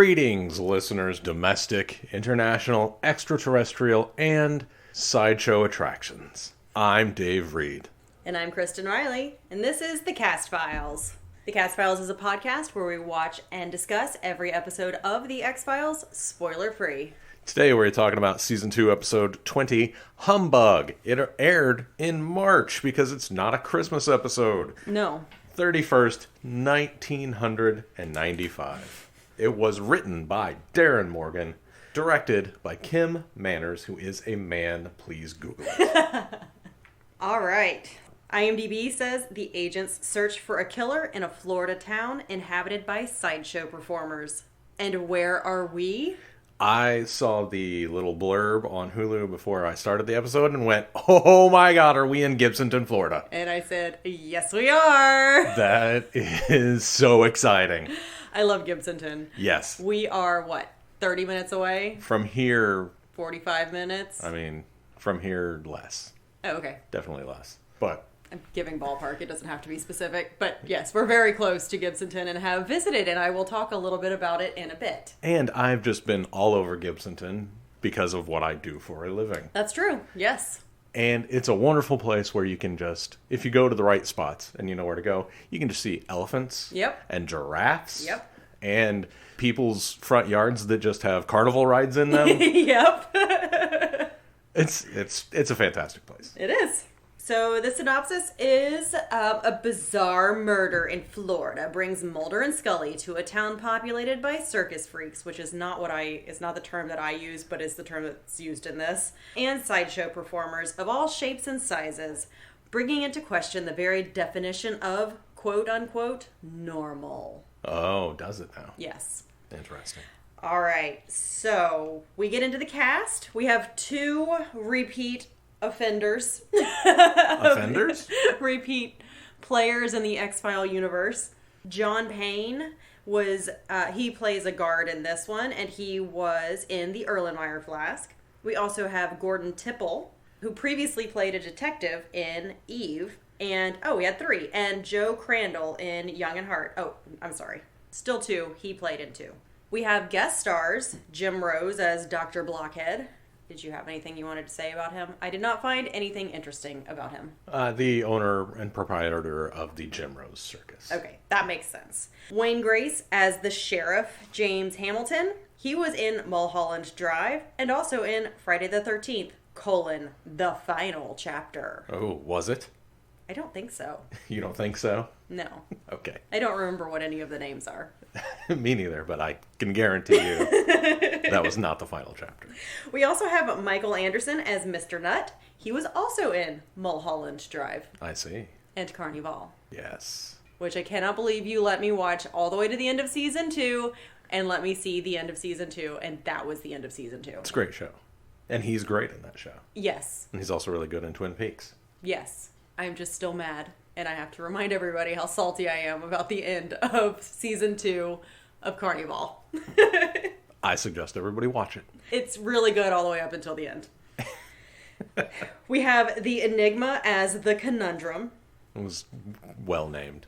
Greetings, listeners, domestic, international, extraterrestrial, and sideshow attractions. I'm Dave Reed. And I'm Kristen Riley, and this is The Cast Files. The Cast Files is a podcast where we watch and discuss every episode of The X-Files, spoiler-free. Today we're talking about Season 2, Episode 20, Humbug. It aired in March because it's not a Christmas episode. No. 31st, 1995. It was written by Darren Morgan, directed by Kim Manners, who is a man. Please Google it. All right. IMDb says the agents search for a killer in a Florida town inhabited by sideshow performers. And where are we? I saw the little blurb on Hulu before I started the episode and went, oh my god, are we in Gibsonton, Florida? And I said, yes we are. That is so exciting. I love Gibsonton. Yes. We are, 30 minutes away? From here... 45 minutes? I mean, from here, less. Oh, okay. Definitely less. But... I'm giving ballpark. It doesn't have to be specific. But yes, we're very close to Gibsonton and have visited, and I will talk a little bit about it in a bit. And I've just been all over Gibsonton because of what I do for a living. That's true. Yes. And it's a wonderful place where you can just, if you go to the right spots and you know where to go, you can just see elephants. Yep. And giraffes. Yep. And people's front yards that just have carnival rides in them. Yep. It's a fantastic place. It is. So the synopsis is a bizarre murder in Florida brings Mulder and Scully to a town populated by circus freaks, which is not the term that I use, but is the term that's used in this, and sideshow performers of all shapes and sizes, bringing into question the very definition of quote unquote normal. Oh, does it now? Yes. Interesting. All right. So we get into the cast. We have two repeat offenders. Offenders? Repeat players in the X-File universe. John Payne he plays a guard in this one, and he was in the Erlenmeyer Flask. We also have Gordon Tipple, who previously played a detective in Eve. And, we had three. And Joe Crandall in Young and Hart. Oh, I'm sorry. Still two. He played in two. We have guest stars, Jim Rose as Dr. Blockhead. Did you have anything you wanted to say about him? I did not find anything interesting about him. The owner and proprietor of the Jim Rose Circus. Okay, that makes sense. Wayne Grace as the sheriff, James Hamilton. He was in Mulholland Drive and also in Friday the 13th, the final chapter. Oh, was it? I don't think so. You don't think so? No. Okay. I don't remember what any of the names are. Me neither, but I can guarantee you that was not the final chapter. We also have Michael Anderson as Mr. Nutt. He was also in Mulholland Drive. I see. And Carnival. Yes. Which I cannot believe you let me watch all the way to the end of Season 2 and let me see the end of Season 2, and that was the end of Season 2. It's a great show. And he's great in that show. Yes. And he's also really good in Twin Peaks. Yes. I'm just still mad, and I have to remind everybody how salty I am about the end of Season 2 of Carnival. I suggest everybody watch it. It's really good all the way up until the end. We have the Enigma as the Conundrum. It was well named.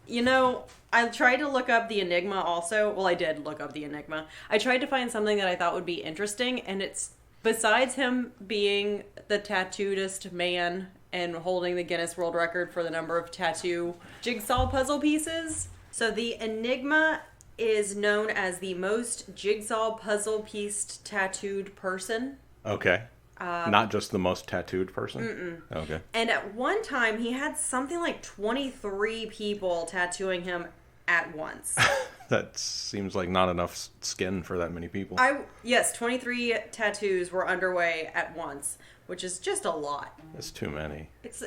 You know, I tried to look up the Enigma also. Well, I did look up the Enigma. I tried to find something that I thought would be interesting, and it's, besides him being the tattooedest man and holding the Guinness World Record for the number of tattoo jigsaw puzzle pieces. So the Enigma is known as the most jigsaw puzzle pieced tattooed person. Okay. Not just the most tattooed person? Mm-mm. Okay. And at one time, he had something like 23 people tattooing him at once. That seems like not enough skin for that many people. Yes, 23 tattoos were underway at once, which is just a lot. It's too many. It's.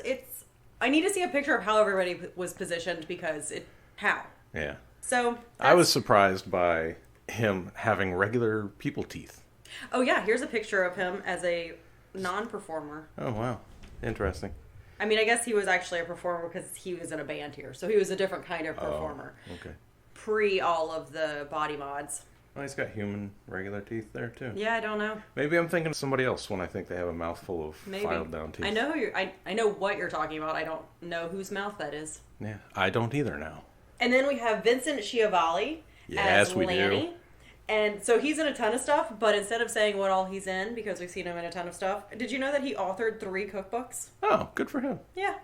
I need to see a picture of how everybody was positioned because how. Yeah. So I was surprised by him having regular people teeth. Oh yeah, here's a picture of him as a non-performer. Oh wow, interesting. I mean, I guess he was actually a performer because he was in a band here, so he was a different kind of performer. Oh, okay. Pre all of the body mods. Oh, he's got human regular teeth there too. Yeah, I don't know. Maybe I'm thinking of somebody else when I think they have a mouthful of filed down teeth. I know I know what you're talking about. I don't know whose mouth that is. Yeah, I don't either now. And then we have Vincent Schiavelli as we Lanny. do. And so he's in a ton of stuff, but instead of saying what all he's in, because we've seen him in a ton of stuff, did you know that he authored 3 cookbooks? Oh, good for him. Yeah.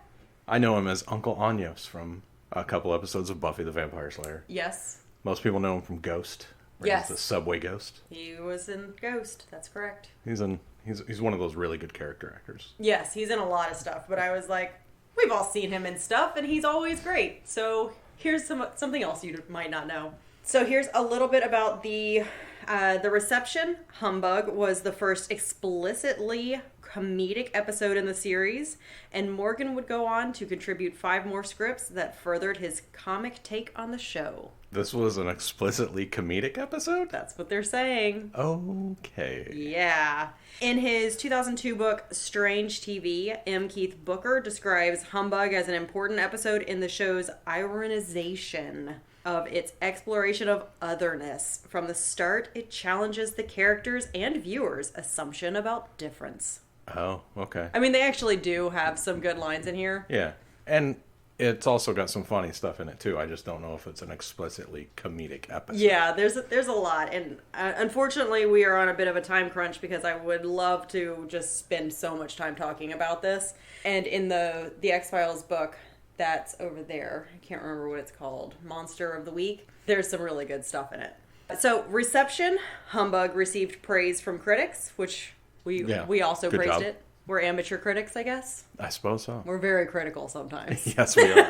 I know him as Uncle Anyos from a couple episodes of Buffy the Vampire Slayer. Yes. Most people know him from Ghost. Yes. He's the subway ghost. He was in Ghost. That's correct. He's one of those really good character actors. Yes, he's in a lot of stuff, but I was like, we've all seen him in stuff, and he's always great. So here's something else you might not know. So here's a little bit about the reception. Humbug was the first explicitly comedic episode in the series, and Morgan would go on to contribute 5 more scripts that furthered his comic take on the show. This was an explicitly comedic episode? That's what they're saying. Okay. Yeah. In his 2002 book, Strange TV, M. Keith Booker describes Humbug as an important episode in the show's ironization of its exploration of otherness. From the start, it challenges the characters' and viewers' assumption about difference. Oh, okay. I mean, they actually do have some good lines in here. Yeah. And it's also got some funny stuff in it, too. I just don't know if it's an explicitly comedic episode. Yeah, there's a lot. And unfortunately, we are on a bit of a time crunch because I would love to just spend so much time talking about this. And in the X-Files book that's over there, I can't remember what it's called, Monster of the Week, there's some really good stuff in it. So, reception, Humbug received praise from critics, which we also Good praised job. it. We're amateur critics, I guess. I suppose so. We're very critical sometimes. Yes, we are.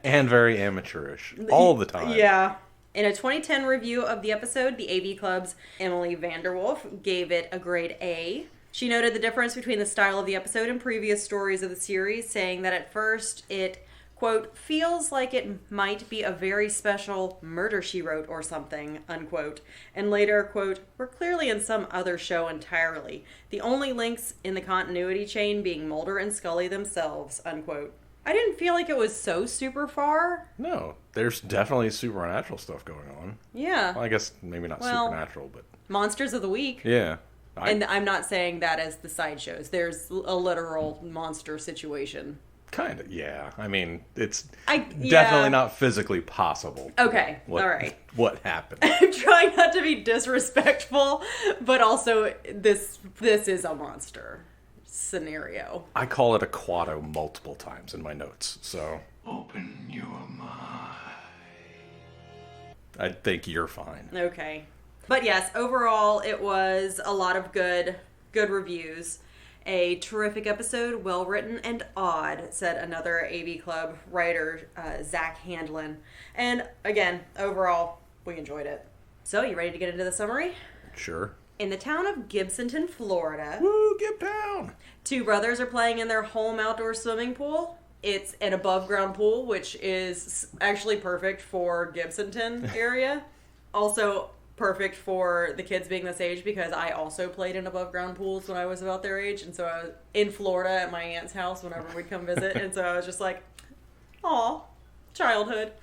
And very amateurish. All the time. Yeah. In a 2010 review of the episode, the AV Club's Emily Vanderwolf gave it a grade A. She noted the difference between the style of the episode and previous stories of the series, saying that at first it, quote, feels like it might be a very special Murder, She Wrote or something, unquote. And later, quote, we're clearly in some other show entirely. The only links in the continuity chain being Mulder and Scully themselves, unquote. I didn't feel like it was so super far. No, there's definitely supernatural stuff going on. Yeah. Well, I guess maybe not supernatural, but... Monsters of the Week. Yeah. And I'm not saying that as the sideshows. There's a literal monster situation. Kind of, yeah. I mean, it's Yeah. definitely not physically possible. Okay, all right. What happened? I'm trying not to be disrespectful, but also this is a monster scenario. I call it a quado multiple times in my notes, so... Open your mind. I think you're fine. Okay. But yes, overall, it was a lot of good reviews. A terrific episode, well written and odd, said another AV Club writer, Zach Handlin. And again, overall, we enjoyed it. So, you ready to get into the summary? Sure. In the town of Gibsonton, Florida, Woo, get down! 2 brothers are playing in their home outdoor swimming pool. It's an above-ground pool, which is actually perfect for Gibsonton area. Also perfect for the kids being this age because I also played in above-ground pools when I was about their age. And so I was in Florida at my aunt's house whenever we'd come visit. And so I was just like, aw, childhood.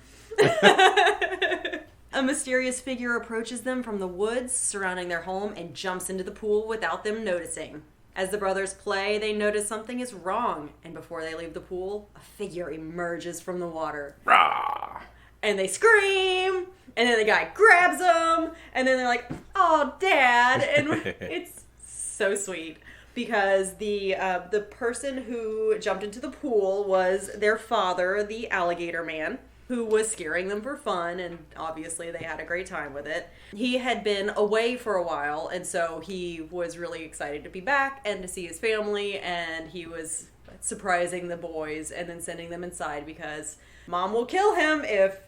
A mysterious figure approaches them from the woods surrounding their home and jumps into the pool without them noticing. As the brothers play, they notice something is wrong, and before they leave the pool, a figure emerges from the water. Rah! And they scream, and then the guy grabs them, and then they're like, oh, Dad! And it's so sweet. Because the person who jumped into the pool was their father, the alligator man, who was scaring them for fun, and obviously they had a great time with it. He had been away for a while, and so he was really excited to be back and to see his family, and he was surprising the boys and then sending them inside because Mom will kill him if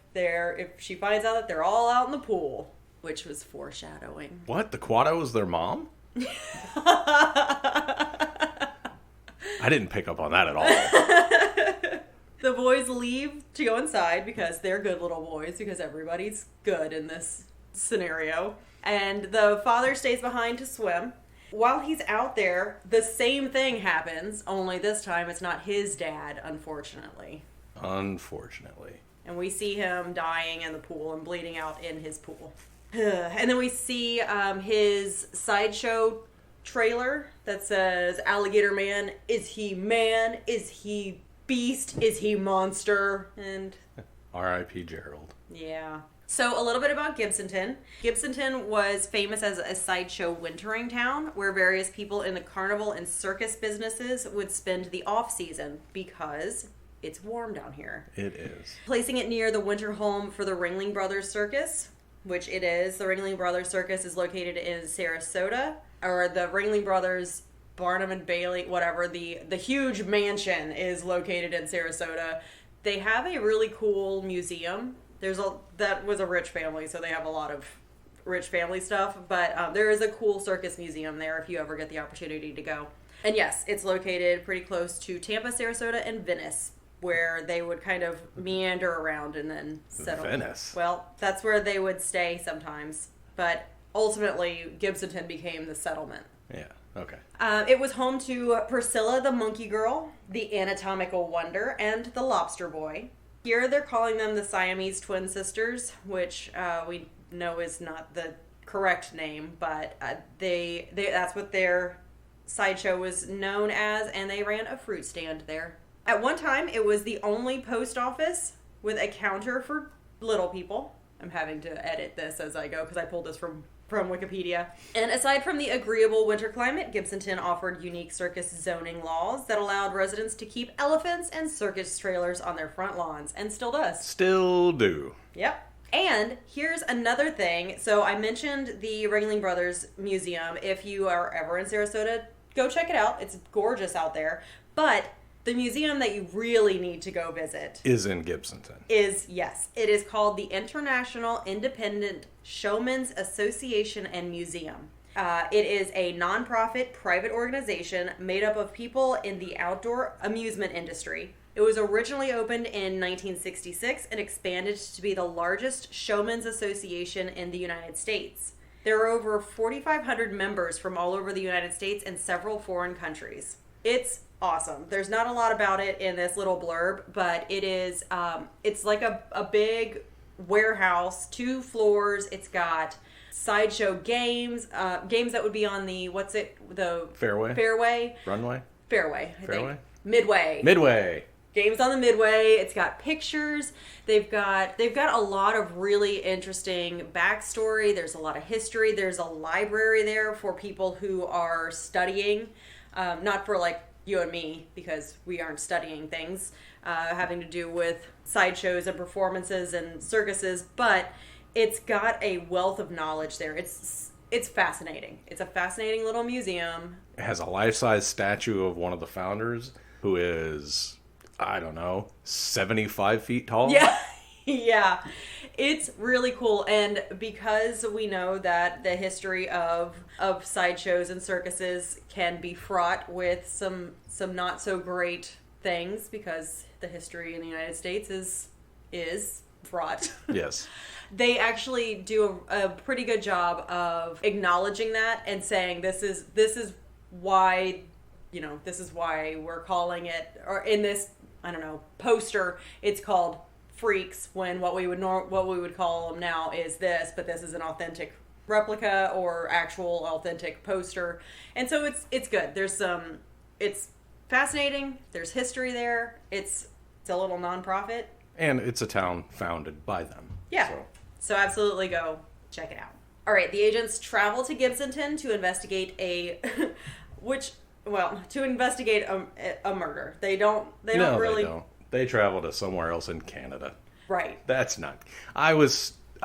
she finds out that they're all out in the pool, which was foreshadowing. What? The quado was their mom? I didn't pick up on that at all. The boys leave to go inside because they're good little boys, because everybody's good in this scenario. And the father stays behind to swim. While he's out there, the same thing happens, only this time it's not his dad, unfortunately. Unfortunately. And we see him dying in the pool and bleeding out in his pool. And then we see his sideshow trailer that says, Alligator Man, is he man? Is he beast? Is he monster? And R.I.P. Gerald. yeah. So a little bit about Gibsonton. Gibsonton was famous as a sideshow wintering town where various people in the carnival and circus businesses would spend the off-season because it's warm down here. It is. Placing it near the winter home for the Ringling Brothers Circus, which it is. The Ringling Brothers Circus is located in Sarasota, or the Ringling Brothers Barnum and Bailey, whatever, the huge mansion is located in Sarasota. They have a really cool museum. That was a rich family, so they have a lot of rich family stuff, but there is a cool circus museum there if you ever get the opportunity to go. And yes, it's located pretty close to Tampa, Sarasota, and Venice, where they would kind of meander around and then settle. Venice? Well, that's where they would stay sometimes, but ultimately Gibsonton became the settlement. Yeah, okay. It was home to Priscilla the Monkey Girl, the Anatomical Wonder, and the Lobster Boy. Here they're calling them the Siamese Twin Sisters, which we know is not the correct name, but they that's what their sideshow was known as, and they ran a fruit stand there. At one time, it was the only post office with a counter for little people. I'm having to edit this as I go because I pulled this from Wikipedia. And aside from the agreeable winter climate, Gibsonton offered unique circus zoning laws that allowed residents to keep elephants and circus trailers on their front lawns, and still does. Still do. Yep. And here's another thing. So I mentioned the Ringling Brothers Museum. If you are ever in Sarasota, go check it out. It's gorgeous out there. But the museum that you really need to go visit is in Gibsonton. Yes. It is called the International Independent Showmen's Association and Museum. It is a nonprofit private organization made up of people in the outdoor amusement industry. It was originally opened in 1966 and expanded to be the largest showmen's association in the United States. There are over 4,500 members from all over the United States and several foreign countries. It's awesome. There's not a lot about it in this little blurb, but it is, it's like a big warehouse, 2 floors. It's got sideshow games, games that would be on the, the Fairway? Runway? Fairway, I Fairway? think. Midway. Games on the Midway. It's got pictures. They've got a lot of really interesting backstory. There's a lot of history. There's a library there for people who are studying, not for like you and me, because we aren't studying things having to do with sideshows and performances and circuses, but it's got a wealth of knowledge there. It's fascinating. It's a fascinating little museum. It has a life-size statue of one of the founders who is, I don't know, 75 feet tall? Yeah. Yeah. It's really cool. And because we know that the history of sideshows and circuses can be fraught with some not so great things, because the history in the United States is fraught. Yes. They actually do a pretty good job of acknowledging that and saying this is why, this is why we're calling it, or in this, I don't know, poster, it's called Freaks, when what we would call them now is this, but this is an authentic replica or actual authentic poster. And so it's good. It's fascinating. There's history there. It's a little nonprofit. And it's a town founded by them. Yeah. So absolutely go check it out. All right, the agents travel to Gibsonton to investigate a murder. They don't really. They travel to somewhere else in Canada. Right. That's not. I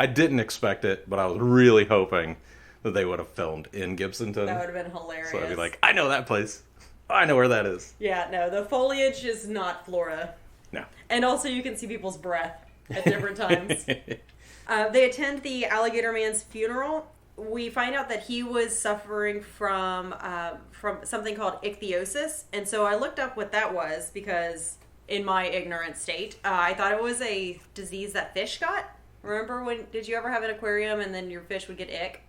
didn't expect it, but I was really hoping that they would have filmed in Gibsonton. That would have been hilarious. So I'd be like, I know that place. I know where that is. Yeah, no, the foliage is not Florida. No. And also you can see people's breath at different times. They attend the Alligator Man's funeral. We find out that he was suffering from something called ichthyosis. And so I looked up what that was, because in my ignorant state, I thought it was a disease that fish got. Remember did you ever have an aquarium and then your fish would get ick?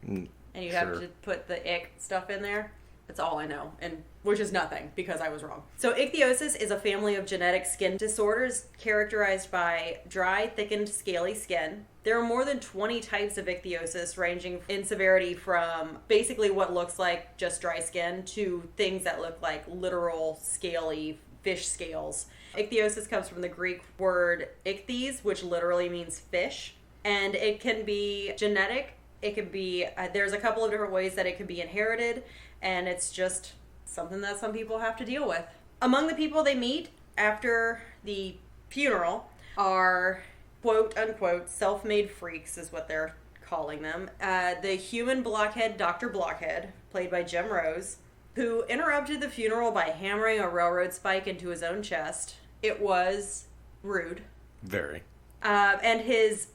And you have to put the ick stuff in there? That's all I know, and which is nothing, because I was wrong. So ichthyosis is a family of genetic skin disorders characterized by dry, thickened, scaly skin. There are more than 20 types of ichthyosis, ranging in severity from basically what looks like just dry skin to things that look like literal scaly fish scales. Ichthyosis comes from the Greek word ichthyes, which literally means fish. And it can be genetic. It could be, there's a couple of different ways that it could be inherited, and it's just something that some people have to deal with. Among the people they meet after the funeral are quote-unquote self-made freaks is what they're calling them. The human blockhead, Dr. Blockhead, played by Jim Rose, who interrupted the funeral by hammering a railroad spike into his own chest. It was rude. Very. And his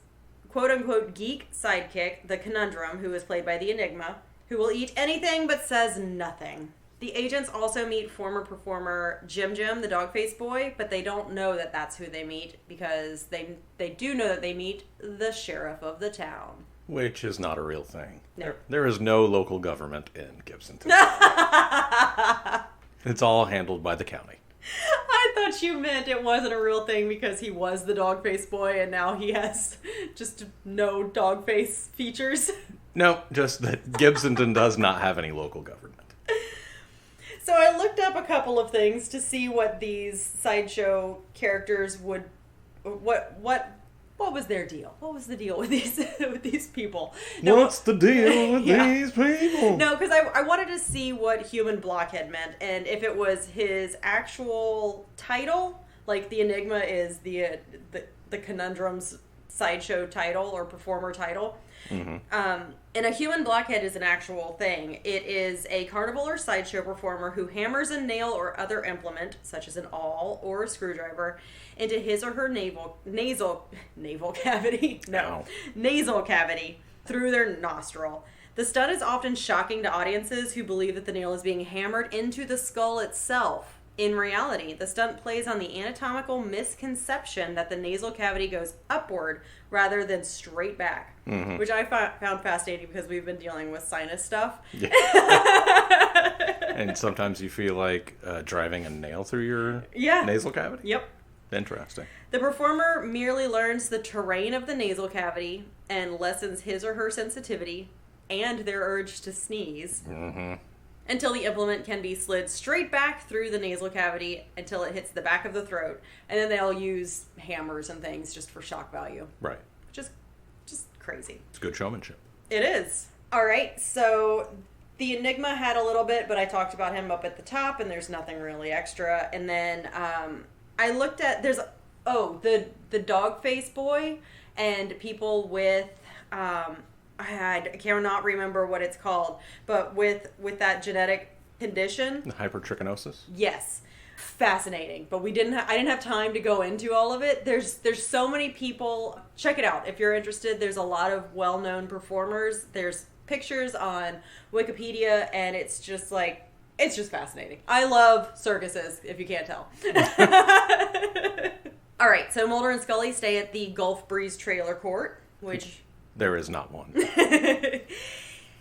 quote-unquote geek sidekick, the Conundrum, who is played by the Enigma, who will eat anything but says nothing. The agents also meet former performer Jim, the dog-faced boy, but they don't know that that's who they meet because they do know that they meet the sheriff of the town. Which is not a real thing. No. There is no local government in Gibsonton. It's all handled by the county. I thought you meant it wasn't a real thing because he was the dog-faced boy and now he has just no dog-face features. No, just that Gibsonton does not have any local government. So I looked up a couple of things to see what these sideshow characters would, what was their deal? What was the deal with these people? No, What's the deal with these people? No, because I wanted to see what human blockhead meant, and if it was his actual title, like the Enigma is the Conundrum's sideshow title or performer title. Mm-hmm. And a human blockhead is an actual thing. It is a carnival or sideshow performer who hammers a nail or other implement, such as an awl or a screwdriver, into his or her nasal cavity through their nostril. The stunt is often shocking to audiences who believe that the nail is being hammered into the skull itself. In reality, the stunt plays on the anatomical misconception that the nasal cavity goes upward rather than straight back, which I found fascinating because we've been dealing with sinus stuff. Yeah. And sometimes you feel like driving a nail through your nasal cavity? Yep. Interesting. The performer merely learns the terrain of the nasal cavity and lessens his or her sensitivity and their urge to sneeze. Mm-hmm. Until the implement can be slid straight back through the nasal cavity until it hits the back of the throat. And then they'll use hammers and things just for shock value. Right. Just crazy. It's good showmanship. It is. All right, so the Enigma had a little bit, but I talked about him up at the top, and there's nothing really extra. And then I looked at, the dog face boy and people with... I cannot remember what it's called, but with that genetic condition. Hypertrichinosis? Yes. Fascinating. But I didn't have time to go into all of it. There's so many people. Check it out if you're interested. There's a lot of well-known performers. There's pictures on Wikipedia, and it's just fascinating. I love circuses, if you can't tell. All right, so Mulder and Scully stay at the Gulf Breeze Trailer Court, which... There is not one.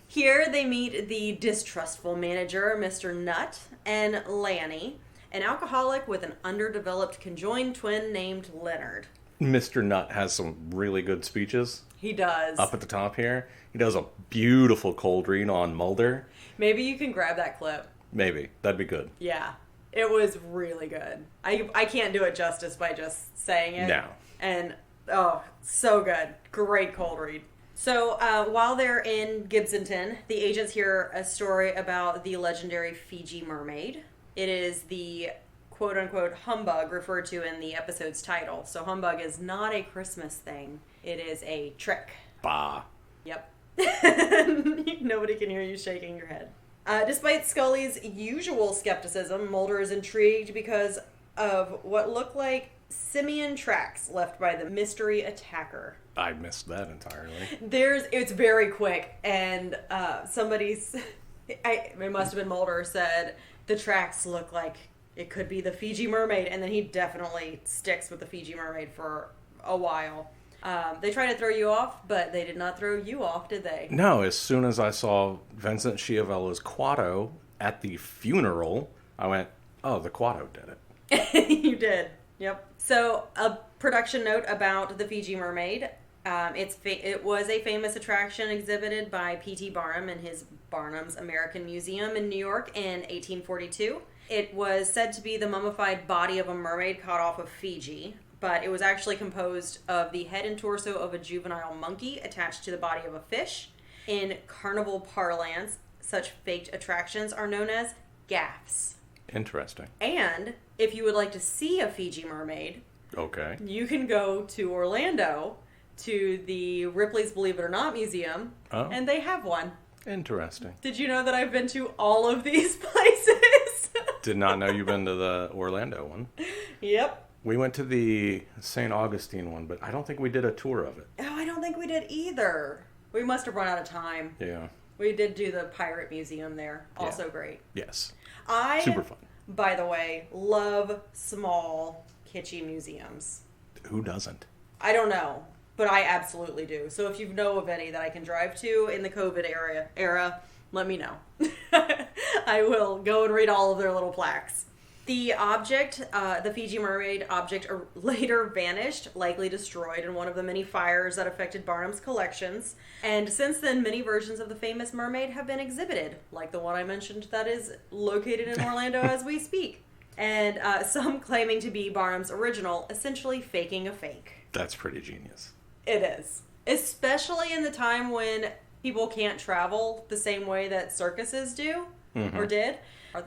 Here they meet the distrustful manager, Mr. Nutt, and Lanny, an alcoholic with an underdeveloped conjoined twin named Leonard. Mr. Nutt has some really good speeches. He does. Up at the top here. He does a beautiful cold read on Mulder. Maybe you can grab that clip. Maybe. That'd be good. Yeah. It was really good. I can't do it justice by just saying it. No. And... oh, so good. Great cold read. So while they're in Gibsonton, the agents hear a story about the legendary Fiji mermaid. It is the quote-unquote humbug referred to in the episode's title. So humbug is not a Christmas thing. It is a trick. Bah. Yep. Nobody can hear you shaking your head. Despite Scully's usual skepticism, Mulder is intrigued because of what look like simian tracks left by the mystery attacker. I missed that entirely. It's very quick, and it must have been Mulder, said the tracks look like it could be the Fiji mermaid, and then he definitely sticks with the Fiji mermaid for a while. They try to throw you off, but they did not throw you off, did they? No, as soon as I saw Vincent Schiavella's Quado at the funeral, I went, oh, the Quado did it. You did. Yep. So, a production note about the Fiji mermaid. It was a famous attraction exhibited by P.T. Barnum in his Barnum's American Museum in New York in 1842. It was said to be the mummified body of a mermaid caught off of Fiji, but it was actually composed of the head and torso of a juvenile monkey attached to the body of a fish. In carnival parlance, such faked attractions are known as gaffs. Interesting. And if you would like to see a Fiji mermaid, okay, you can go to Orlando to the Ripley's Believe It or Not Museum, and they have one. Interesting. Did you know that I've been to all of these places? Did not know you've been to the Orlando one. Yep. We went to the St. Augustine one, but I don't think we did a tour of it. Oh, I don't think we did either. We must have run out of time. Yeah. We did do the Pirate Museum there. Also great. Yes. Super fun. By the way, love small, kitschy museums. Who doesn't? I don't know, but I absolutely do. So if you know of any that I can drive to in the COVID era, let me know. I will go and read all of their little plaques. The object, the Fiji mermaid object, later vanished, likely destroyed in one of the many fires that affected Barnum's collections. And since then, many versions of the famous mermaid have been exhibited, like the one I mentioned that is located in Orlando as we speak. And some claiming to be Barnum's original, essentially faking a fake. That's pretty genius. It is. Especially in the time when people can't travel the same way that circuses do, or did.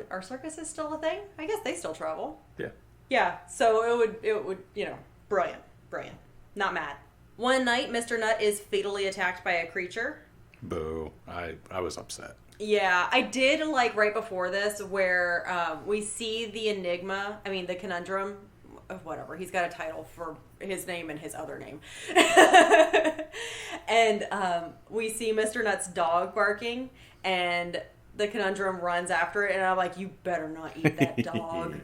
Are circuses still a thing? I guess they still travel. Yeah. Yeah, so it would, brilliant. Not mad. One night, Mr. Nutt is fatally attacked by a creature. Boo. I was upset. Yeah, I did like right before this where we see the Enigma, the conundrum, whatever. He's got a title for his name and his other name. And we see Mr. Nutt's dog barking, and the conundrum runs after it, and I'm like, you better not eat that dog.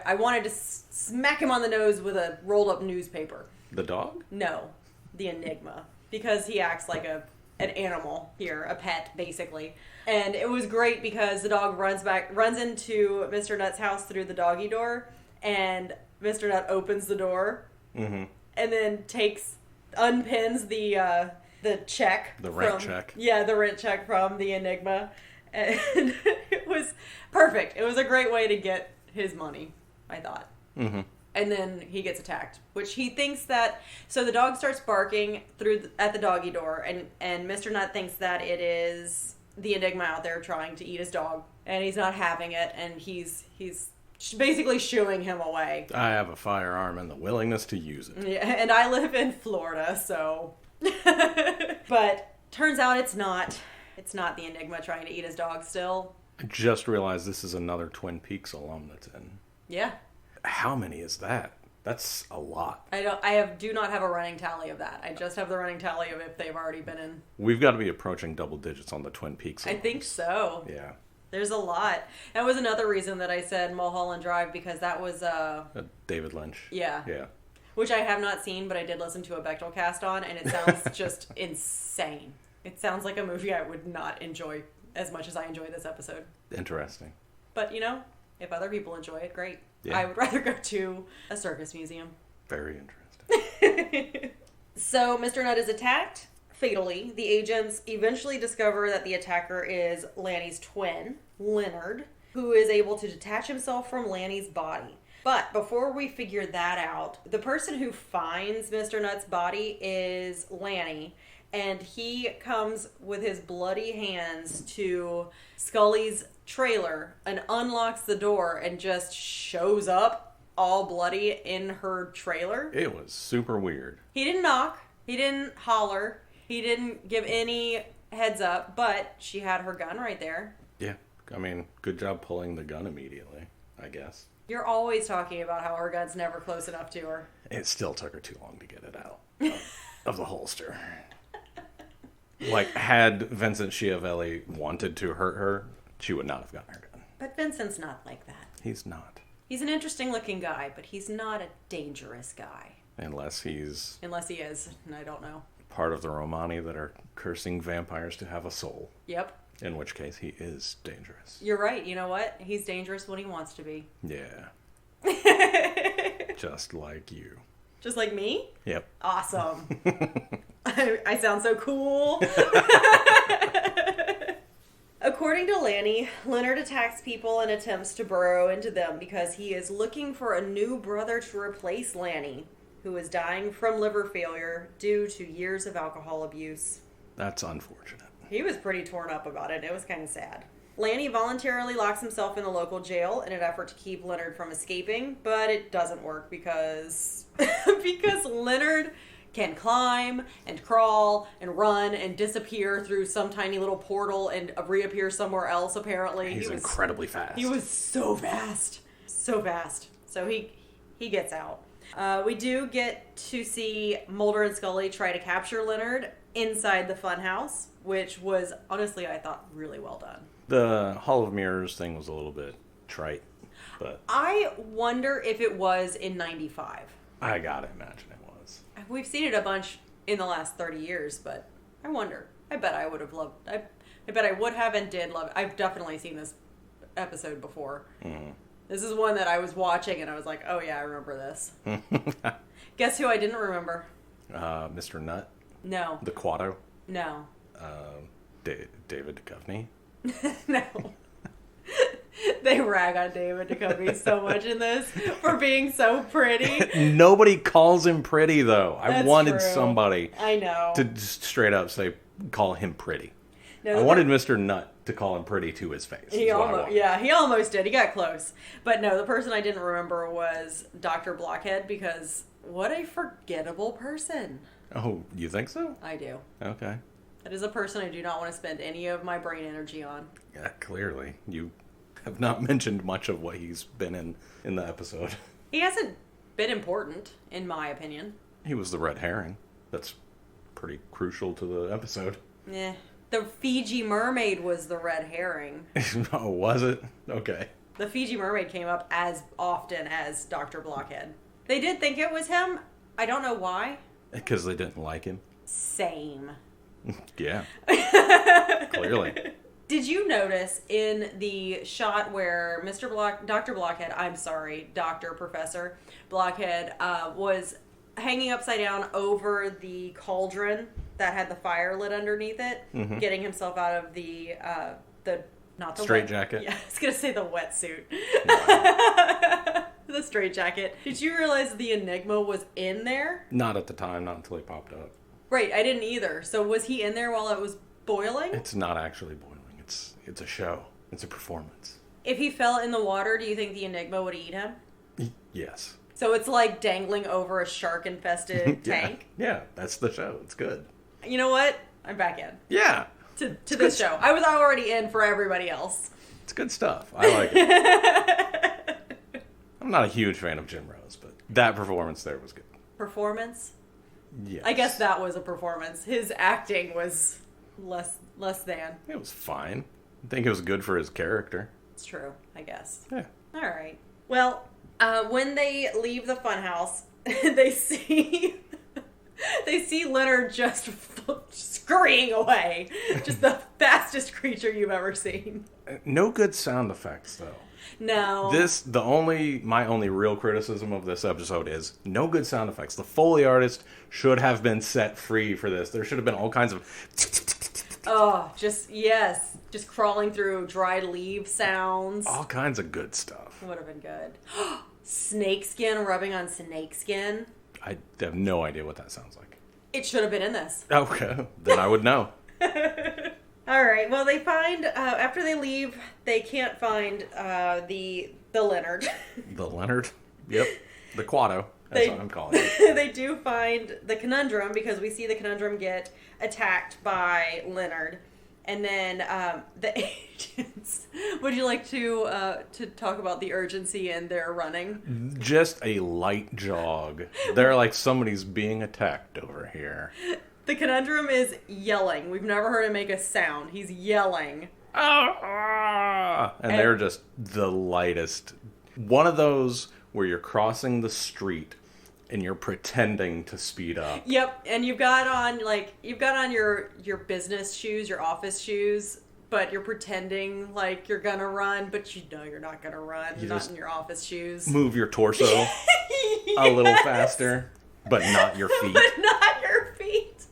I wanted to smack him on the nose with a rolled up newspaper. The dog? No, the Enigma. Because he acts like an animal here, a pet, basically. And it was great because the dog runs into Mr. Nutt's house through the doggy door, and Mr. Nutt opens the door, and then unpins the check. The rent check. Yeah, the rent check from the Enigma. And it was perfect. It was a great way to get his money, I thought. Mm-hmm. And then he gets attacked, which he thinks that... So the dog starts barking at the doggy door, and Mr. Nutt thinks that it is the Enigma out there trying to eat his dog, and he's not having it, and he's basically shooing him away. I have a firearm and the willingness to use it. Yeah, and I live in Florida, so... But turns out it's not. It's not the Enigma trying to eat his dog still. I just realized this is another Twin Peaks alum that's in. Yeah. How many is that? That's a lot. I do not have a running tally of that. I just have the running tally of if they've already been in. We've got to be approaching double digits on the Twin Peaks alums. I think so. Yeah. There's a lot. That was another reason that I said Mulholland Drive, because that was David Lynch. Yeah. Yeah. Which I have not seen, but I did listen to a Bechtel cast on, and it sounds just insane. It sounds like a movie I would not enjoy as much as I enjoy this episode. Interesting. But, if other people enjoy it, great. Yeah. I would rather go to a circus museum. Very interesting. So, Mr. Nutt is attacked fatally. The agents eventually discover that the attacker is Lanny's twin, Leonard, who is able to detach himself from Lanny's body. But before we figure that out, the person who finds Mr. Nutt's body is Lanny, and he comes with his bloody hands to Scully's trailer and unlocks the door and just shows up all bloody in her trailer. It was super weird. He didn't knock. He didn't holler. He didn't give any heads up, but she had her gun right there. Yeah. Good job pulling the gun immediately, I guess. You're always talking about how her gun's never close enough to her. It still took her too long to get it out of the holster. Had Vincent Schiavelli wanted to hurt her, she would not have gotten her gun. But Vincent's not like that. He's not. He's an interesting looking guy, but he's not a dangerous guy. Unless he is, and I don't know. Part of the Romani that are cursing vampires to have a soul. Yep. In which case, he is dangerous. You're right. You know what? He's dangerous when he wants to be. Yeah. Just like you. Just like me? Yep. Awesome. I sound so cool. According to Lanny, Leonard attacks people and attempts to burrow into them because he is looking for a new brother to replace Lanny, who is dying from liver failure due to years of alcohol abuse. That's unfortunate. He was pretty torn up about it. It was kind of sad. Lanny voluntarily locks himself in the local jail in an effort to keep Leonard from escaping, but it doesn't work because Leonard can climb and crawl and run and disappear through some tiny little portal and reappear somewhere else, apparently. He's incredibly fast. He was so fast. So fast. So he gets out. We do get to see Mulder and Scully try to capture Leonard inside the funhouse, which was, honestly, I thought really well done. The Hall of Mirrors thing was a little bit trite, but I wonder if it was in 95. I gotta imagine it was. We've seen it a bunch in the last 30 years, but I wonder. I bet I would have loved. I bet I would have and did love. I've definitely seen this episode before. Mm. This is one that I was watching and I was like, "Oh yeah, I remember this." Guess who I didn't remember? Mr. Nutt. No. The Quado. No. David Duchovny. No. They rag on David Duchovny so much in this for being so pretty. Nobody calls him pretty, though. I wanted true. somebody I know. to just straight up call him pretty. No, I wanted Mr. Nutt to call him pretty to his face. He almost did. He got close. But no, the person I didn't remember was Dr. Blockhead, because what a forgettable person. Oh, you think so? I do. Okay. That is a person I do not want to spend any of my brain energy on. Yeah, clearly. You have not mentioned much of what he's been in the episode. He hasn't been important, in my opinion. He was the red herring. That's pretty crucial to the episode. Yeah. The Fiji mermaid was the red herring. Oh, was it? Okay. The Fiji mermaid came up as often as Dr. Blockhead. They did think it was him. I don't know why. Because they didn't like him. Same. Yeah. Clearly. Did you notice in the shot where Dr. Blockhead, Dr. Professor Blockhead, was hanging upside down over the cauldron that had the fire lit underneath it, getting himself out of the not the straitjacket? Yeah, I was going to say the wetsuit. The straitjacket. Did you realize the Enigma was in there? Not at the time, not until he popped up. Right, I didn't either. So was he in there while it was boiling? It's not actually boiling. It's a show. It's a performance. If he fell in the water, do you think the Enigma would eat him? Yes. So it's like dangling over a shark-infested tank? Yeah, that's the show. It's good. You know what? I'm back in. Yeah. To this show. I was already in for everybody else. It's good stuff. I like it. I'm not a huge fan of Jim Rose, but that performance there was good. Performance? Yes. I guess that was a performance. His acting was less than. It was fine. I think it was good for his character. It's true, I guess. Yeah. All right. Well, when they leave the funhouse, they see Leonard just scurrying away. Just the fastest creature you've ever seen. No good sound effects, though. No. My only real criticism of this episode is no good sound effects. The Foley artist should have been set free for this. There should have been all kinds of... Oh, just crawling through dried leaf sounds. All kinds of good stuff. It would have been good. Snakeskin rubbing on snakeskin. I have no idea what that sounds like. It should have been in this. Okay, then I would know. All right. Well, they find after they leave, they can't find the Leonard. The Leonard? Yep. The Quado. That's what I'm calling it. They do find the conundrum because we see the conundrum get attacked by Leonard. And then the agents. Would you like to talk about the urgency in their running? Just a light jog. They're like, somebody's being attacked over here. The conundrum is yelling. We've never heard him make a sound. He's yelling. And they're just the lightest. One of those where you're crossing the street and you're pretending to speed up. Yep, and you've got on your business shoes, your office shoes, but you're pretending like you're gonna run, but you know you're not gonna run. You're not in your office shoes. Move your torso a little faster, but not your feet. But not your feet.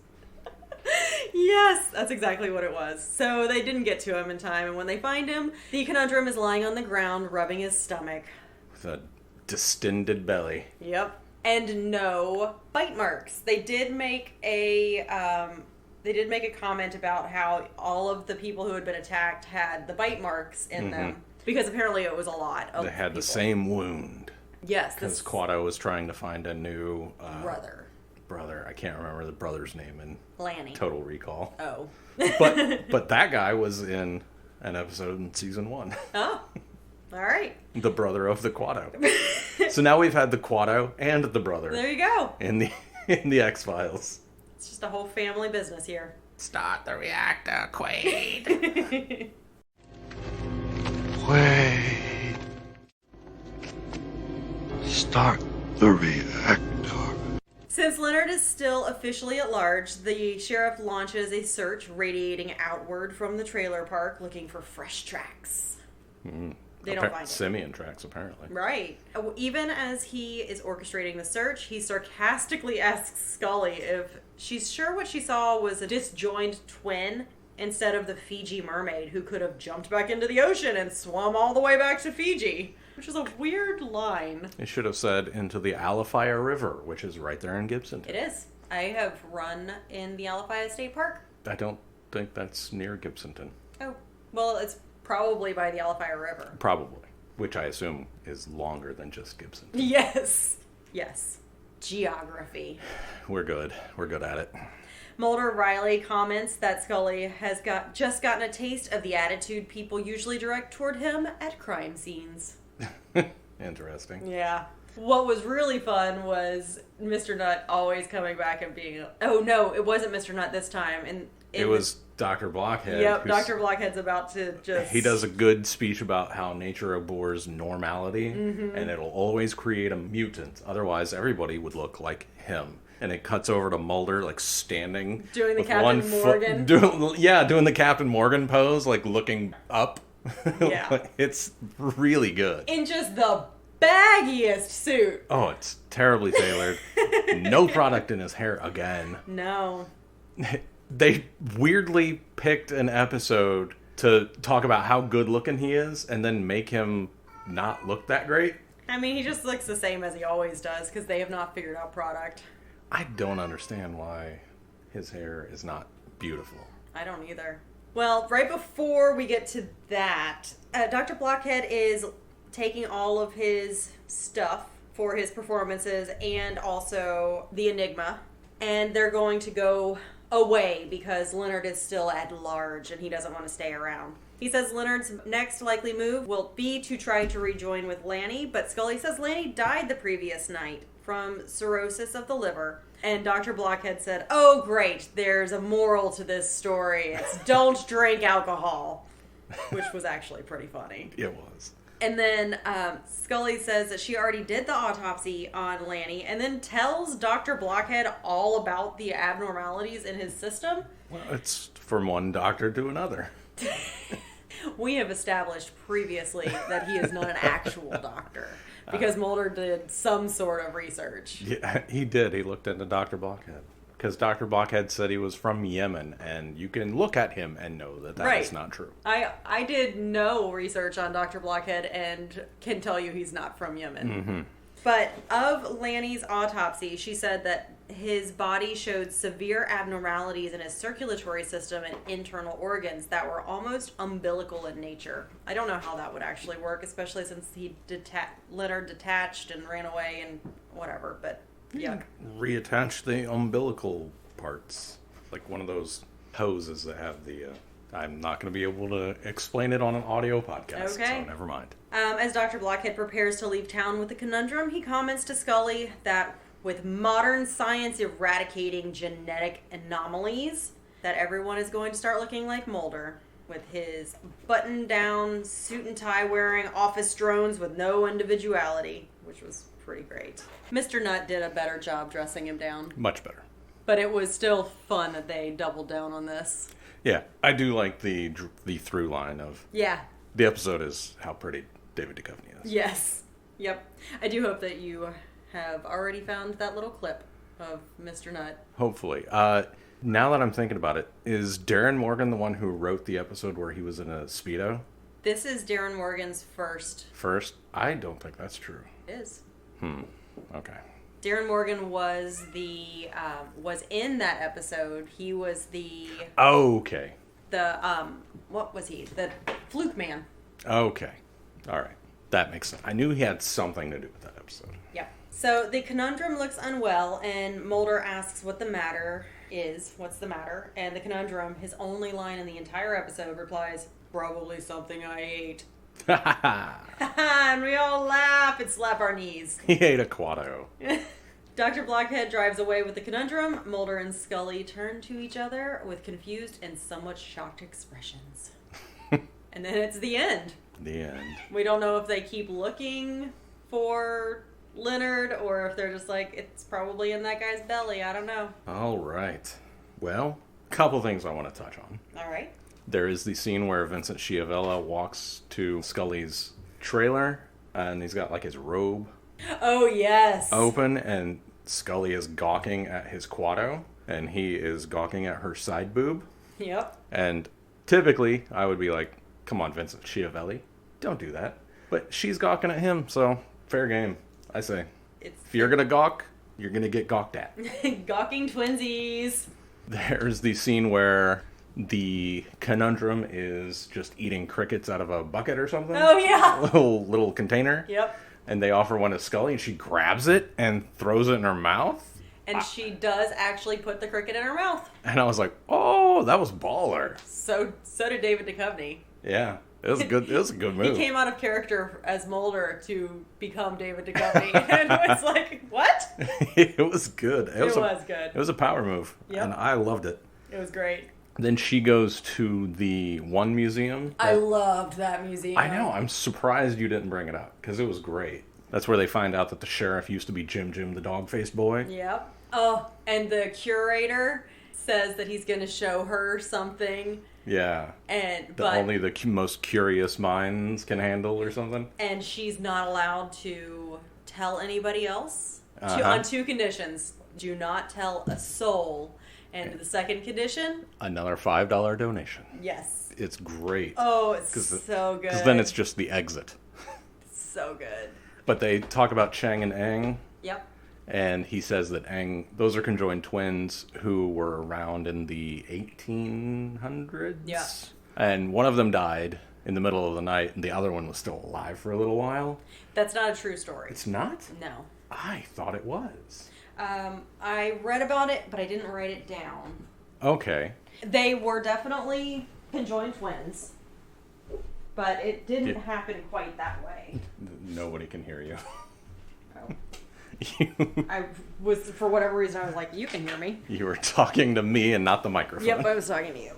Yes, that's exactly what it was. So they didn't get to him in time, and when they find him, the conundrum is lying on the ground, rubbing his stomach. With a distended belly. Yep. And no bite marks. They did make a comment about how all of the people who had been attacked had the bite marks in them. Because apparently it was a lot of They had people. the same wound. Yes. Because Quado was trying to find a new... brother. I can't remember the brother's name in Lanny. Total Recall. Oh. But that guy was in an episode in season 1. Oh. All right. The brother of the Quado. So now we've had the Quado and the brother. There you go. In the X-Files. It's just a whole family business here. Start the reactor, Quaid. Wait. Start the reactor. Since Leonard is still officially at large, the sheriff launches a search radiating outward from the trailer park looking for fresh tracks. They don't find it. Simian tracks, apparently. Right. Even as he is orchestrating the search, he sarcastically asks Scully if she's sure what she saw was a disjoined twin instead of the Fiji mermaid who could have jumped back into the ocean and swum all the way back to Fiji. Which is a weird line. It should have said into the Alafia River, which is right there in Gibsonton. It is. I have run in the Alafia State Park. I don't think that's near Gibsonton. Oh. Well, it's probably by the Alafia River. Probably. Which I assume is longer than just Gibsonton. Yes. Yes. Geography. We're good. We're good at it. Mulder Riley comments that Scully has just gotten a taste of the attitude people usually direct toward him at crime scenes. Interesting. Yeah. What was really fun was Mr. Nutt always coming back and being... Oh, no, it wasn't Mr. Nutt this time. And it was Dr. Blockhead. Yep, Dr. Blockhead's about to just... He does a good speech about how nature abhors normality, and it'll always create a mutant. Otherwise, everybody would look like him. And it cuts over to Mulder, like, standing... Doing the with Captain Morgan. Doing the Captain Morgan pose, like, looking up. Yeah. It's really good. In just the baggiest suit. Oh, it's terribly tailored. No product in his hair again. No. They weirdly picked an episode to talk about how good looking he is and then make him not look that great. I mean, he just looks the same as he always does because they have not figured out product. I don't understand why his hair is not beautiful. I don't either. Well, right before we get to that, Dr. Blockhead is taking all of his stuff for his performances and also the Enigma, and they're going to go away because Leonard is still at large and he doesn't want to stay around. He says Leonard's next likely move will be to try to rejoin with Lanny, but Scully says Lanny died the previous night from cirrhosis of the liver. And Dr. Blockhead said, oh, great, there's a moral to this story. It's don't drink alcohol, which was actually pretty funny. It was. And then Scully says that she already did the autopsy on Lanny and then tells Dr. Blockhead all about the abnormalities in his system. Well, it's from one doctor to another. We have established previously that he is not an actual doctor. Because Mulder did some sort of research. Yeah, he did. He looked into Dr. Blockhead. Because Dr. Blockhead said he was from Yemen, and you can look at him and know that that is not true. I did no research on Dr. Blockhead and can tell you he's not from Yemen. Mm-hmm. But of Lanny's autopsy, she said that his body showed severe abnormalities in his circulatory system and internal organs that were almost umbilical in nature. I don't know how that would actually work, especially since Leonard detached and ran away and whatever, but yeah. Reattach the umbilical parts. Like one of those hoses that have the... I'm not going to be able to explain it on an audio podcast, okay. So never mind. As Dr. Blockhead prepares to leave town with the conundrum, he comments to Scully that with modern science eradicating genetic anomalies, that everyone is going to start looking like Mulder, with his button-down, suit and tie wearing office drones with no individuality, which was pretty great. Mr. Nutt did a better job dressing him down. Much better. But it was still fun that they doubled down on this. Yeah, I do like the through line of... Yeah. The episode is how pretty David Duchovny is. Yes. Yep. I do hope that you have already found that little clip of Mr. Nutt. Hopefully. Now that I'm thinking about it, is Darren Morgan the one who wrote the episode where he was in a Speedo? This is Darren Morgan's first. First? I don't think that's true. It is. Okay. Darren Morgan was in that episode. He was Okay. what was he? The Fluke Man. Okay. All right. That makes sense. I knew he had something to do with that episode. Yep. So the conundrum looks unwell, and Mulder asks what the matter is. What's the matter? And the conundrum, his only line in the entire episode, replies, "Probably something I ate." And we all laugh and slap our knees. He ate a Quado. Dr. Blockhead drives away with the conundrum. Mulder and Scully turn to each other with confused and somewhat shocked expressions. And then it's the end. The end. We don't know if they keep looking for Leonard or if they're just like, it's probably in that guy's belly. I don't know. All right. Well, couple things I want to touch on. All right. There is the scene where Vincent Schiavella walks to Scully's trailer, and he's got like his robe Oh, yes. open, and Scully is gawking at his Quado, and he is gawking at her side boob. Yep. And typically, I would be like, come on, Vincent Schiavelli, don't do that. But she's gawking at him, so fair game, I say. If you're going to gawk, you're going to get gawked at. Gawking twinsies. There's the scene where the conundrum is just eating crickets out of a bucket or something. Oh, yeah. Little container. Yep. And they offer one to Scully, and she grabs it and throws it in her mouth. And she does actually put the cricket in her mouth. And I was like, oh, that was baller. So did David Duchovny. Yeah. It was a good move. He came out of character as Mulder to become David Duchovny. And it was like, what? It was good. It was good. It was a power move. Yep. And I loved it. It was great. Then she goes to the one museum. I loved that museum. I know. I'm surprised you didn't bring it up, because it was great. That's where they find out that the sheriff used to be Jim the dog-faced boy. Yep. Oh, and the curator says that he's going to show her something. Yeah. But only the most curious minds can handle or something. And she's not allowed to tell anybody else. Uh-huh. On two conditions. Do not tell a soul. And the second condition? Another $5 donation. Yes. It's great. Oh, it's so good. Because then it's just the exit. So good. But they talk about Chang and Aang. Yep. And he says that Aang, those are conjoined twins who were around in the 1800s. Yeah. And one of them died in the middle of the night, and the other one was still alive for a little while. That's not a true story. It's not? No. I thought it was. I read about it, but I didn't write it down. Okay. They were definitely conjoined twins, but it didn't happen quite that way. Nobody can hear you. Oh. I was, for whatever reason, I was like, you can hear me. You were talking to me and not the microphone. Yep, I was talking to you.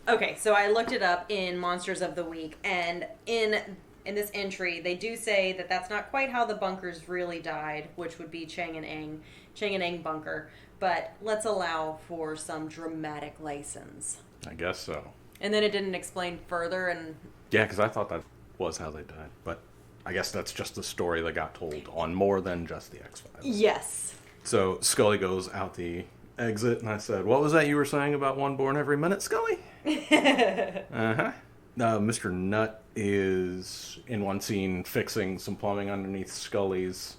Okay, so I looked it up in Monsters of the Week, and in this entry, they do say that that's not quite how the bunkers really died, which would be Chang and Aang bunker, but let's allow for some dramatic license. I guess so. And then it didn't explain further, and... Yeah, because I thought that was how they died, but I guess that's just the story that got told on more than just the X-Files. Yes. So Scully goes out the exit, and I said, what was that you were saying about one born every minute, Scully? Uh-huh. Mr. Nutt is, in one scene, fixing some plumbing underneath Scully's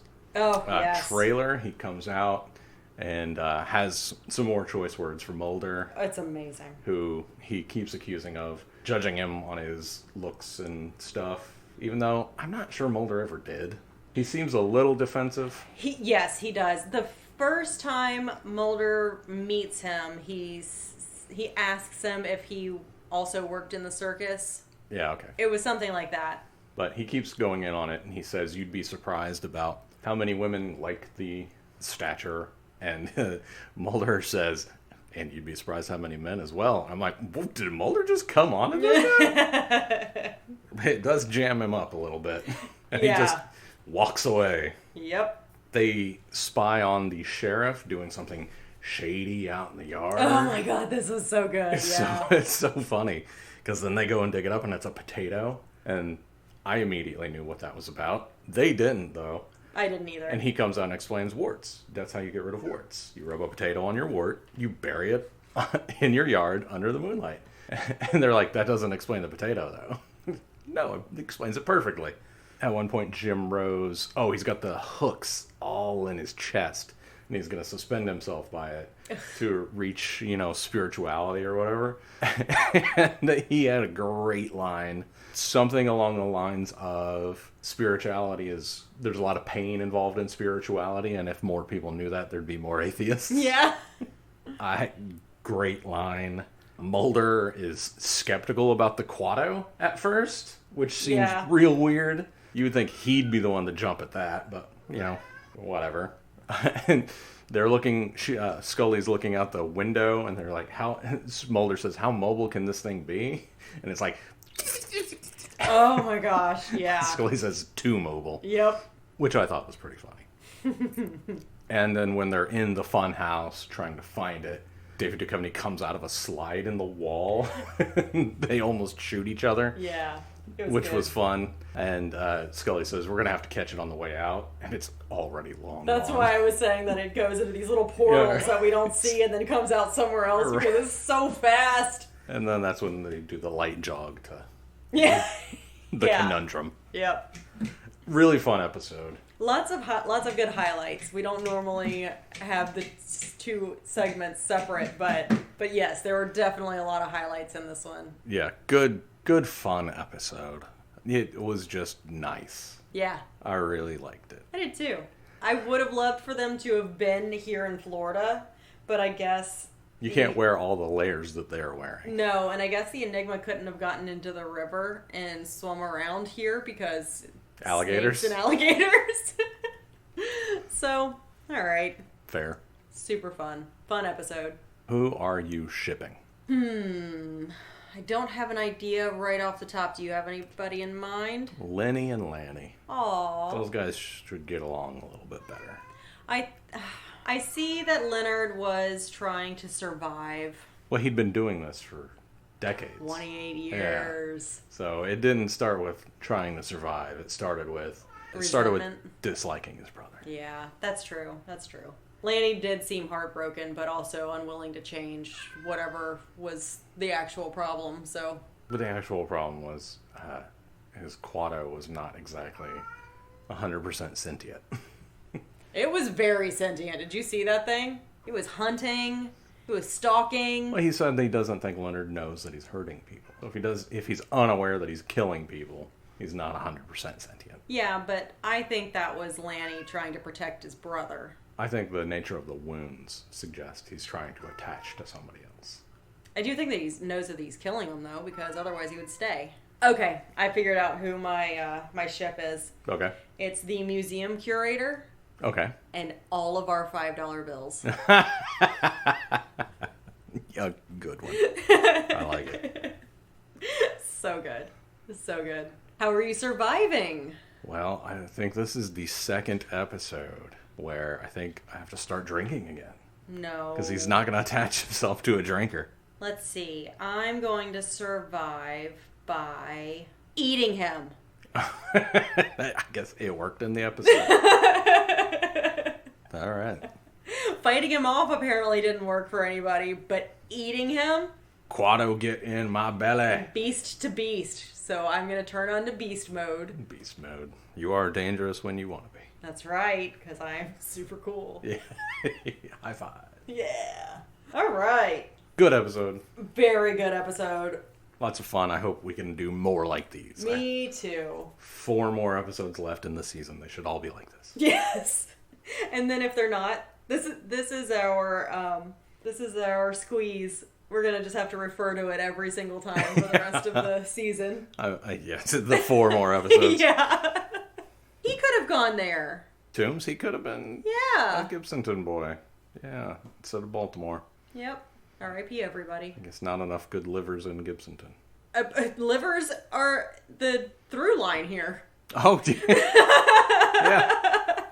trailer. He comes out and has some more choice words for Mulder. It's amazing. Who he keeps accusing of judging him on his looks and stuff, even though I'm not sure Mulder ever did. He seems a little defensive. Yes, he does. The first time Mulder meets him, he asks him if he also worked in the circus. Yeah, okay. It was something like that. But he keeps going in on it, and he says you'd be surprised about how many women like the stature. And Mulder says, and you'd be surprised how many men as well. I'm like, did Mulder just come on to this? It does jam him up a little bit. And he just walks away. Yep. They spy on the sheriff doing something shady out in the yard. Oh my god, this was so good. It's so funny. Because then they go and dig it up, and it's a potato. And I immediately knew what that was about. They didn't, though. I didn't either. And he comes out and explains warts. That's how you get rid of warts. You rub a potato on your wart, you bury it in your yard under the moonlight. And they're like, that doesn't explain the potato, though. No, it explains it perfectly. At one point, Jim Rose, he's got the hooks all in his chest, and he's going to suspend himself by it to reach, spirituality or whatever. And he had a great line. Something along the lines of spirituality is, there's a lot of pain involved in spirituality, and if more people knew that, there'd be more atheists. Yeah. Great line. Mulder is skeptical about the Quado at first, which seems real weird. You would think he'd be the one to jump at that, but, whatever. And they're looking, Scully's looking out the window, and they're like, Mulder says, how mobile can this thing be? And it's like... Oh my gosh, yeah. Scully says, too mobile. Yep. Which I thought was pretty funny. And then when they're in the fun house trying to find it, David Duchovny comes out of a slide in the wall. They almost shoot each other. Yeah. Which was fun. And Scully says, we're going to have to catch it on the way out. And it's already long. That's why I was saying that it goes into these little portals that we don't see and then comes out somewhere else because it's so fast. And then that's when they do the light jog to the conundrum. Yep. Really fun episode. Lots of good highlights. We don't normally have the two segments separate, but yes, there were definitely a lot of highlights in this one. Yeah, good fun episode. It was just nice. Yeah. I really liked it. I did too. I would have loved for them to have been here in Florida, but I guess... You can't wear all the layers that they're wearing. No, and I guess the Enigma couldn't have gotten into the river and swum around here because... Alligators? Snakes and alligators. So, alright. Fair. Super fun. Fun episode. Who are you shipping? I don't have an idea right off the top. Do you have anybody in mind? Lenny and Lanny. Aww. Those guys should get along a little bit better. I see that Leonard was trying to survive. Well, he'd been doing this for decades. 28 years. Yeah. So it didn't start with trying to survive. It started with disliking his brother. Yeah, that's true. That's true. Lanny did seem heartbroken, but also unwilling to change whatever was the actual problem. So, but the actual problem was his Quado was not exactly 100% sentient. It was very sentient. Did you see that thing? It was hunting. It was stalking. Well, he said that he doesn't think Leonard knows that he's hurting people. So if he's unaware that he's killing people, he's not 100% sentient. Yeah, but I think that was Lanny trying to protect his brother. I think the nature of the wounds suggest he's trying to attach to somebody else. I do think that he knows that he's killing them, though, because otherwise he would stay. Okay, I figured out who my ship is. Okay. It's the museum curator. Okay. And all of our $5 bills. Yeah, good one. I like it. So good. So good. How are you surviving? Well, I think this is the second episode where I think I have to start drinking again. No. Because he's not going to attach himself to a drinker. Let's see. I'm going to survive by eating him. I guess it worked in the episode. All right. Fighting him off apparently didn't work for anybody, but eating him? Quado, get in my belly. Beast to beast. So I'm going to turn on to beast mode. Beast mode. You are dangerous when you want to be. That's right, because I'm super cool. Yeah. High five. Yeah. All right. Good episode. Very good episode. Lots of fun. I hope we can do more like these. Me too. 4 more episodes left in the season. They should all be like this. Yes. And then if they're not, this is our squeeze. We're gonna just have to refer to it every single time for the rest of the season. Yes, the 4 more episodes. Yeah. He could have gone there. Toombs, he could have been a Gibsonton boy. Yeah, instead of Baltimore. Yep. R.I.P. everybody. I guess not enough good livers in Gibsonton. Livers are the through line here. Oh, yeah.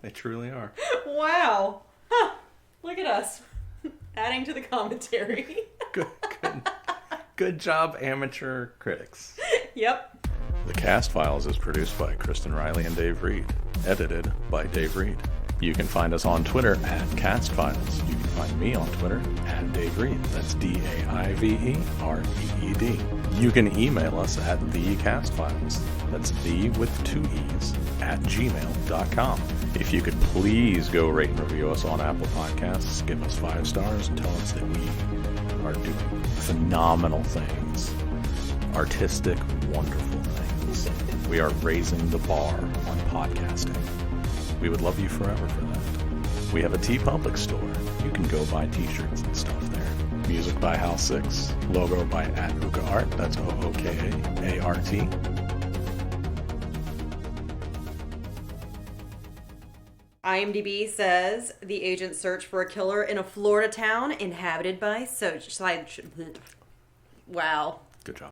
They truly are. Wow. Huh. Look at us. Adding to the commentary. Good job, amateur critics. Yep. The Cast Files is produced by Kristen Riley and Daive Reed. Edited by Daive Reed. You can find us on Twitter at CastFiles. You can find me on Twitter at Daive. That's DAIVEREED. You can email us at thecastfiles. That's the with 2 E's at gmail.com. If you could please go rate and review us on Apple Podcasts, give us 5 stars, and tell us that we are doing phenomenal things. Artistic, wonderful things. We are raising the bar on podcasting. We would love you forever for that. We have a TeePublic store. You can go buy t-shirts and stuff there. Music by House 6. Logo by @OokaArt. That's OOKAART. IMDb says the agents search for a killer in a Florida town inhabited by Wow. Good job.